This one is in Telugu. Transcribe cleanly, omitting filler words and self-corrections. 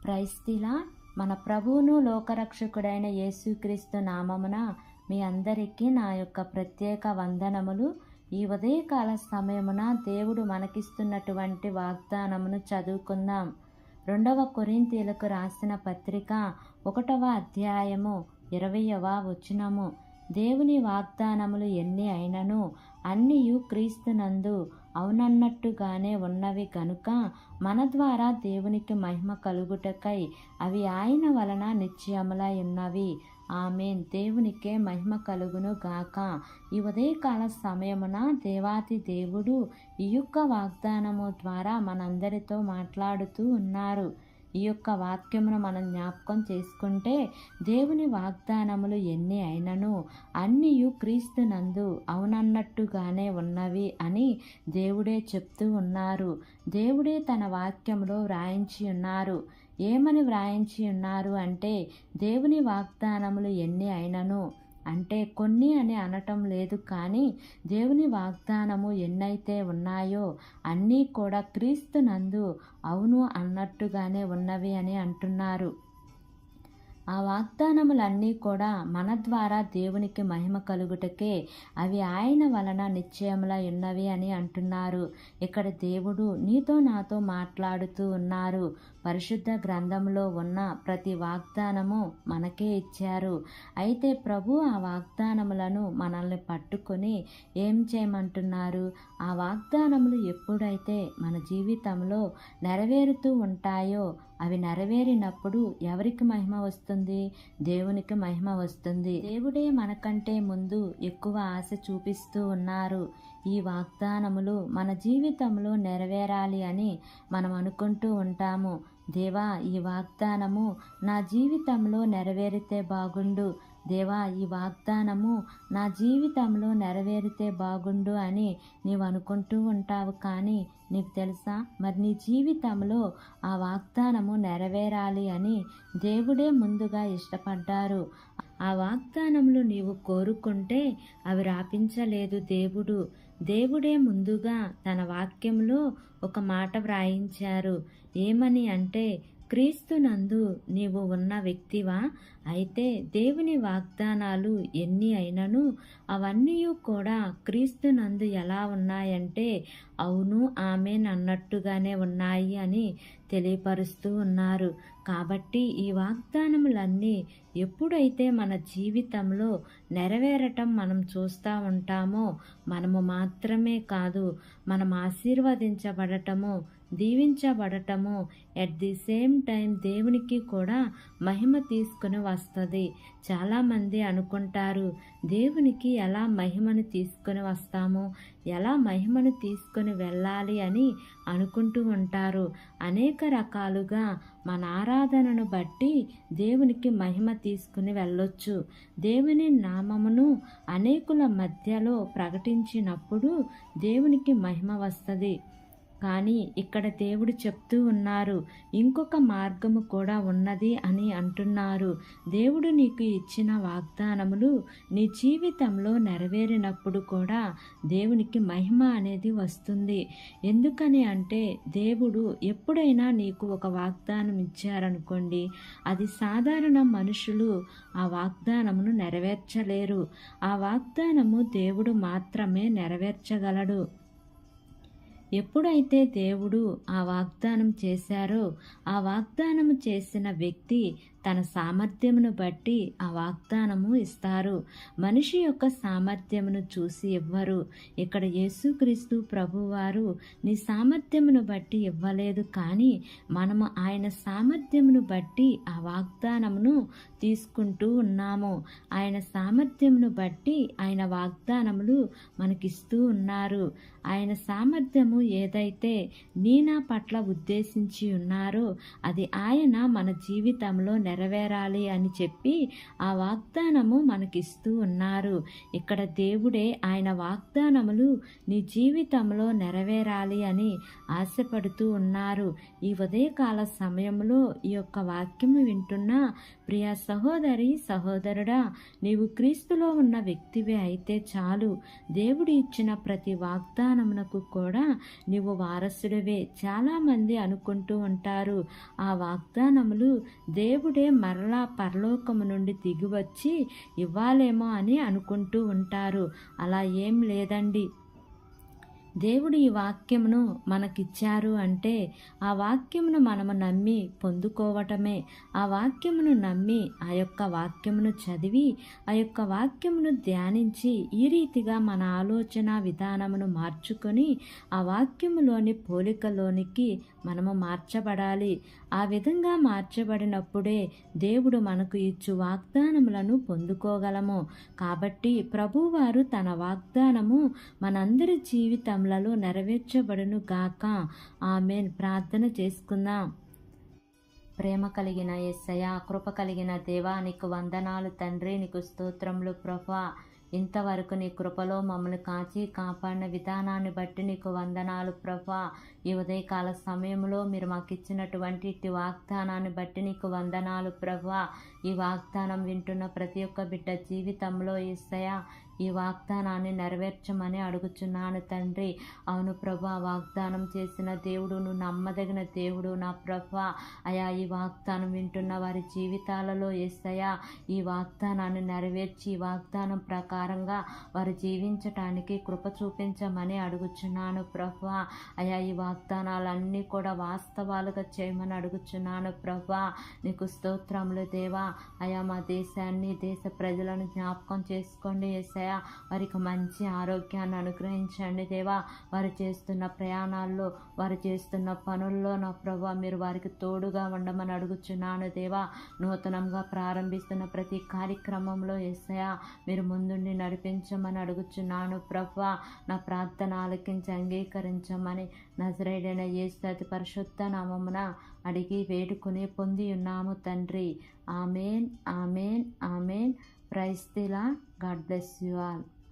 Praise the lord. మన ప్రభువును లోకరక్షకుడైన యేసుక్రీస్తు నామమున మీ అందరికీ నా యొక్క ప్రత్యేక వందనములు. ఈ ఉదయకాల సమయమున దేవుడు మనకిస్తున్నటువంటి వాగ్దానమును చదువుకుందాం. 2 కొరింథీయులకు రాసిన పత్రిక 1వ అధ్యాయము 20వ వచనము. దేవుని వాగ్దానములు ఎన్ని అయినను అన్నియు క్రీస్తునందు అవునన్నట్టుగానే ఉన్నవి గనుక మన ద్వారా దేవునికి మహిమ కలుగుటకై అవి ఆయన వలన నిశ్చయములై ఉన్నవి. ఆమేన్. దేవునికే మహిమ కలుగును గాక. ఈ ఉదయకాల సమయమున దేవాతి దేవుడు ఈ యొక్క వాగ్దానము ద్వారా మనందరితో మాట్లాడుతూ ఉన్నారు. ఈ యొక్క వాక్యమును మనం జ్ఞాపకం చేసుకుంటే, దేవుని వాగ్దానములు ఎన్ని అయినను అన్నియు క్రీస్తునందు అవునన్నట్టుగానే ఉన్నవి అని దేవుడే చెప్తూ ఉన్నారు. దేవుడే తన వాక్యంలో వ్రాయించి ఉన్నారు. ఏమని వ్రాయించి ఉన్నారు అంటే, దేవుని వాగ్దానములు ఎన్ని అయినను అంటే కొన్ని అని అనటం లేదు, కానీ దేవుని వాగ్దానము ఎన్నైతే ఉన్నాయో అన్నీ కూడా క్రీస్తునందు అవును అన్నట్టుగానే ఉన్నవి అని అంటున్నారు. ఆ వాగ్దానములన్నీ కూడా మన ద్వారా దేవునికి మహిమ కలుగుటకే అవి ఆయన వలన నిశ్చయములై ఉన్నవి అని అంటున్నారు. ఇక్కడ దేవుడు నీతో నాతో మాట్లాడుతూ ఉన్నారు. పరిశుద్ధ గ్రంథంలో ఉన్న ప్రతి వాగ్దానము మనకే ఇచ్చారు. అయితే ప్రభు ఆ వాగ్దానములను మనల్ని పట్టుకొని ఏం చేయమంటున్నారు? ఆ వాగ్దానములు ఎప్పుడైతే మన జీవితంలో నెరవేరుతూ ఉంటాయో, అవి నెరవేరినప్పుడు ఎవరికి మహిమ వస్తుంది? దేవునికి మహిమ వస్తుంది. దేవుడే మనకంటే ముందు ఎక్కువ ఆశ చూపిస్తూ ఉన్నారు. ఈ వాగ్దానములు మన జీవితంలో నెరవేరాలి అని మనం అనుకుంటూ ఉంటాము. దేవా, ఈ వాగ్దానము నా జీవితంలో నెరవేరితే బాగుండు, దేవా ఈ వాగ్దానము నా జీవితంలో నెరవేరితే బాగుండు అని నీవు అనుకుంటూ ఉంటావు. కానీ నీకు తెలుసా, మరి నీ జీవితంలో ఆ వాగ్దానము నెరవేరాలి అని దేవుడే ముందుగా ఇష్టపడ్డారు. ఆ వాగ్దానములు నీవు కోరుకుంటే అవి రాపించలేదు దేవుడు. దేవుడే ముందుగా తన వాక్యంలో ఒక మాట వ్రాయించారు. ఏమని అంటే, క్రీస్తునందు నీవు ఉన్న వ్యక్తివా? అయితే దేవుని వాగ్దానాలు ఎన్ని అయినను అవన్నీ కూడా క్రీస్తునందు ఎలా ఉన్నాయంటే అవును ఆమేన్ అన్నట్టుగానే ఉన్నాయి అని తెలియపరుస్తూ ఉన్నారు. కాబట్టి ఈ వాగ్దానములన్నీ ఎప్పుడైతే మన జీవితంలో నెరవేరటం మనం చూస్తూ ఉంటామో, మనము మాత్రమే కాదు, మనం ఆశీర్వదించబడటము, దీవించబడటము, ఎట్ ది సేమ్ టైం దేవునికి కూడా మహిమ తీసుకుని వస్తుంది. చాలామంది అనుకుంటారు, దేవునికి ఎలా మహిమను తీసుకుని వస్తాము, ఎలా మహిమను తీసుకుని వెళ్ళాలి అని అనుకుంటూ ఉంటారు. అనేక రకాలుగా మన ఆరాధనను బట్టి దేవునికి మహిమ తీసుకుని వెళ్ళొచ్చు. దేవుని నామమును అనేకుల మధ్యలో ప్రకటించినప్పుడు దేవునికి మహిమ వస్తుంది. కానీ ఇక్కడ దేవుడు చెప్తూ ఉన్నారు, ఇంకొక మార్గము కూడా ఉన్నది అని అంటున్నారు. దేవుడు నీకు ఇచ్చిన వాగ్దానములు నీ జీవితంలో నెరవేరినప్పుడు కూడా దేవునికి మహిమ అనేది వస్తుంది. ఎందుకని అంటే, దేవుడు ఎప్పుడైనా నీకు ఒక వాగ్దానం ఇచ్చారనుకోండి, అది సాధారణ మనుషులు ఆ వాగ్దానమును నెరవేర్చలేరు. ఆ వాగ్దానము దేవుడు మాత్రమే నెరవేర్చగలడు. ఎప్పుడైతే దేవుడు ఆ వాగ్దానం చేశారో, ఆ వాగ్దానము చేసిన వ్యక్తి తన సామర్థ్యమును బట్టి ఆ వాగ్దానము ఇస్తారు. మనిషి యొక్క సామర్థ్యమును చూసి ఇవ్వరు. ఇక్కడ యేసుక్రీస్తు ప్రభువారు నీ సామర్థ్యమును బట్టి ఇవ్వలేదు, కానీ మనము ఆయన సామర్థ్యమును బట్టి ఆ వాగ్దానమును తీసుకుంటూ ఉన్నాము. ఆయన సామర్థ్యమును బట్టి ఆయన వాగ్దానములు మనకిస్తూ ఉన్నారు. ఆయన సామర్థ్యము ఏదైతే నా పట్ల ఉద్దేశించి ఉన్నారో అది ఆయన మన జీవితంలో నెరవేరాలి అని చెప్పి ఆ వాగ్దానము మనకిస్తూ ఉన్నారు. ఇక్కడ దేవుడే ఆయన వాగ్దానములు నీ జీవితంలో నెరవేరాలి అని ఆశపడుతూ ఉన్నారు. ఈ ఉదయకాల సమయంలో ఈ యొక్క వాక్యము వింటున్న ప్రియ సహోదరి సహోదరుడా, నీవు క్రీస్తులో ఉన్న వ్యక్తివే అయితే చాలు. దేవుడు ఇచ్చిన ప్రతి వాగ్దానమునకు కూడా నీవు వారసుడివే. చాలామంది అనుకుంటూ ఉంటారు, ఆ వాగ్దానములు దేవుడే మరలా పరలోకము నుండి దిగివచ్చి ఇవ్వాలేమో అని అనుకుంటూ ఉంటారు. అలా ఏం లేదండి. దేవుడు ఈ వాక్యమును మనకిచ్చారు అంటే ఆ వాక్యమును మనము నమ్మి పొందుకోవటమే. ఆ వాక్యమును నమ్మి ఆ యొక్క వాక్యమును చదివి ఆ యొక్క వాక్యమును ధ్యానించి ఈ రీతిగా మన ఆలోచన విధానమును మార్చుకొని ఆ వాక్యములోని పోలికలోనికి మనము మార్చబడాలి. ఆ విధంగా మార్చబడినప్పుడే దేవుడు మనకు ఇచ్చు వాగ్దానములను పొందుకోగలము. కాబట్టి ప్రభువారు తన వాగ్దానము మనందరి జీవితములలో నెరవేర్చబడును గాక. ఆమేన్. ప్రార్థన చేసుకుందాం. ప్రేమ కలిగిన యేసయ్యా, కృప కలిగిన దేవా, నీకు వందనాలు తండ్రి, నీకు స్తోత్రములు ప్రభా. ఇంతవరకు నీ కృపలో మమ్మల్ని కాచి కాపాడిన విధానాన్ని బట్టి నీకు వందనాలు ప్రభా. ఈ ఉదయకాల సమయంలో మీరు మాకు ఇచ్చినటువంటి ఇట్టి వాగ్దానాన్ని బట్టి నీకు వందనాలు ప్రభా. ఈ వాగ్దానం వింటున్న ప్రతి ఒక్క బిడ్డ జీవితంలో యేసయ్యా ఈ వాగ్దానాన్ని నెరవేర్చమని అడుగుచున్నాను తండ్రి. అవును ప్రభా, వాగ్దానం చేసిన దేవుడు, నువ్వు నమ్మదగిన దేవుడు నా ప్రభా. అయా, ఈ వాగ్దానం వింటున్న వారి జీవితాలలో యేసయ్యా ఈ వాగ్దానాన్ని నెరవేర్చి ఈ వాగ్దానం ప్రకారంగా వారు జీవించటానికి కృప చూపించమని అడుగుచున్నాను ప్రభా. అయా, ఈ వాగ్దానాలన్నీ కూడా వాస్తవాలుగా చేయమని అడుగుచున్నాను ప్రభా. నీకు స్తోత్రములు దేవా. అయా, మా దేశాన్ని, దేశ ప్రజలను జ్ఞాపకం చేసుకోండి యేసయ్యా. వారికి మంచి ఆరోగ్యాన్ని అనుగ్రహించండి దేవా. వారు చేస్తున్న ప్రయాణాల్లో, వారు చేస్తున్న పనుల్లో నా ప్రభా మీరు వారికి తోడుగా ఉండమని అడుగుచున్నాను దేవా. నూతనంగా ప్రారంభిస్తున్న ప్రతి కార్యక్రమంలో యేసయ్యా మీరు ముందుండి నడిపించమని అడుగుచున్నాను ప్రభా. నా ప్రార్థన ఆలకించి అంగీకరించమని నజరేయుడైన యేసు అతి పరిశుద్ధ నామమున అడిగి వేడుకుని పొంది ఉన్నాము తండ్రి. ఆమేన్, ఆమేన్, ఆమేన్. Praise the Lord. God bless you all.